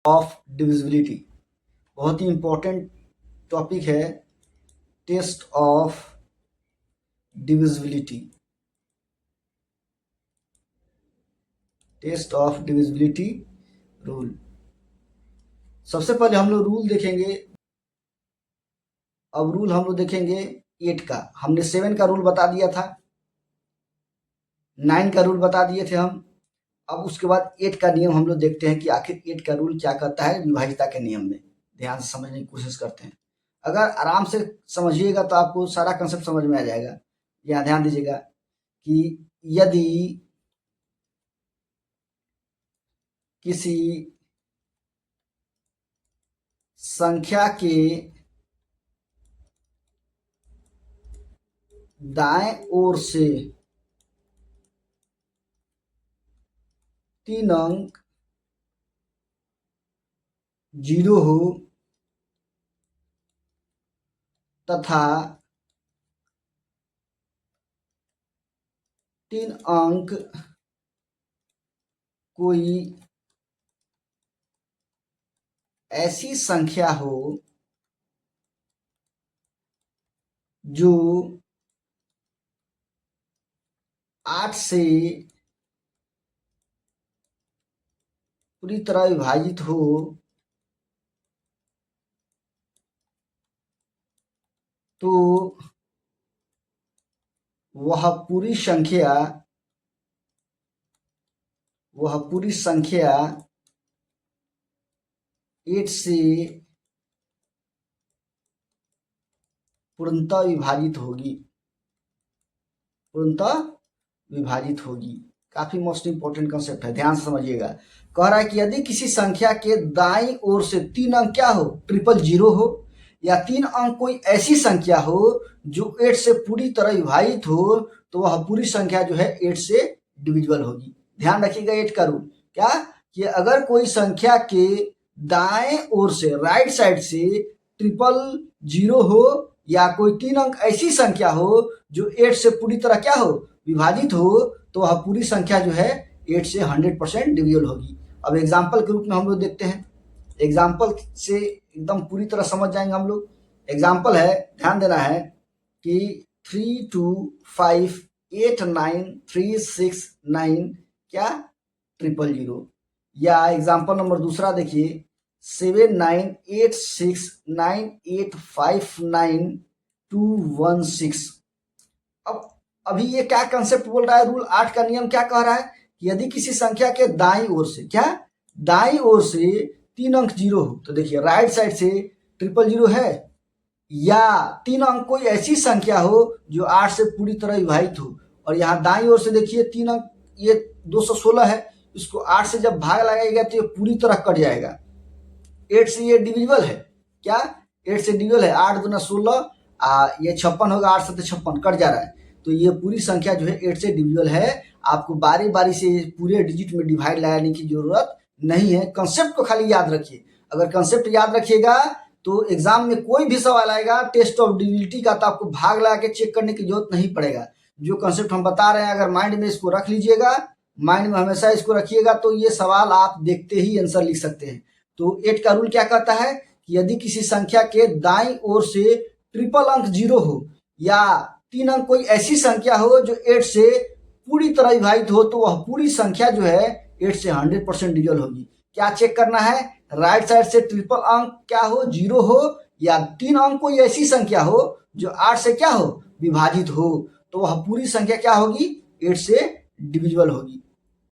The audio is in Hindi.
ऑफ डिविजिबिलिटी बहुत ही इंपॉर्टेंट टॉपिक है। Test of divisibility, test of divisibility rule. सबसे पहले हम लोग रूल देखेंगे। अब रूल हम लोग देखेंगे 8 का। हमने 7 का रूल बता दिया था, 9 का रूल बता दिए थे हम। अब उसके बाद 8 का नियम हम लोग देखते हैं कि आखिर 8 का रूल क्या कहता है विभाज्यता के नियम में। ध्यान से समझने की कोशिश करते हैं। अगर आराम से समझिएगा तो आपको सारा कंसेप्ट समझ में आ जाएगा। यहाँ ध्यान दीजिएगा कि यदि किसी संख्या के दाएं ओर से 3 अंक 0 हो तथा 3 अंक कोई ऐसी संख्या हो जो 8 से पूरी तरह विभाजित हो, तो वह पूरी संख्या 8 से पूर्णतः विभाजित होगी। काफी मोस्ट इंपॉर्टेंट कंसेप्ट है, ध्यान से समझिएगा। कह रहा है कि यदि किसी संख्या के दाईं ओर से 3 अंक क्या हो, 000 हो, या 3 अंक कोई ऐसी संख्या हो जो 8 से पूरी तरह विभाजित हो, तो वह पूरी संख्या जो है 8 से डिविजिबल होगी। ध्यान रखिएगा 8 का रूल क्या कि अगर कोई संख्या के दाएं ओर से, राइट साइड से 000 हो, या कोई 3 अंक ऐसी संख्या हो जो 8 से पूरी तरह क्या हो, विभाजित हो, तो वह पूरी संख्या जो है 8 से 100% डिविजिबल होगी। अब एग्जाम्पल के रूप में हम लोग देखते हैं। एग्जाम्पल से एकदम पूरी तरह समझ जाएंगे हम लोग। एग्जाम्पल है, ध्यान देना है कि 32589369 क्या 000। या एग्जाम्पल नंबर दूसरा देखिए 79869859 अब अभी ये क्या कंसेप्ट बोल रहा है, रूल 8 का नियम क्या कह रहा है कि यदि किसी संख्या के दाईं ओर से, क्या दाईं ओर से 3 अंक 0 हो, तो देखिए राइट साइड से 000 है, या 3 अंक कोई ऐसी संख्या हो जो 8 से पूरी तरह विभाजित हो, और यहाँ दाईं ओर से देखिए 3 अंक ये 216 है, इसको 8 से जब भाग लगाएगा तो ये पूरी तरह कट जाएगा। 8 से ये डिविजिबल है, क्या 8 से डिविजिबल है, 8 दूना 16, ये 56 होगा, 8 से 56 कट जा रहा है, तो ये पूरी संख्या जो है 8 से डिविजिबल है। आपको बारी बारी से पूरे डिजिट में डिवाइड लगाने की जरूरत नहीं है, कंसेप्ट को खाली याद रखिए। अगर कंसेप्ट याद रखिएगा तो एग्जाम में कोई भी सवाल आएगा टेस्ट ऑफ डिविजिबिलिटी का, तो आपको भाग लगा के चेक करने की जरूरत नहीं पड़ेगा। जो कंसेप्ट हम बता रहे हैं अगर माइंड में इसको रख लीजिएगा, माइंड में हमेशा इसको रखिएगा, तो ये सवाल आप देखते ही आंसर लिख सकते हैं। तो 8 का रूल क्या कहता है कि यदि किसी संख्या के दाईं ओर से ट्रिपल अंक 0 हो, या 3 अंक कोई ऐसी संख्या हो जो 8 से पूरी तरह विभाजित हो, तो वह पूरी संख्या जो है 8 से 100% डिविजिबल होगी। क्या चेक करना है, राइट साइड से ट्रिपल अंक क्या हो, 0 हो, या 3 अंक कोई ऐसी संख्या हो जो 8 से क्या हो, विभाजित हो, तो वह पूरी संख्या क्या होगी, 8 से डिविजिबल होगी।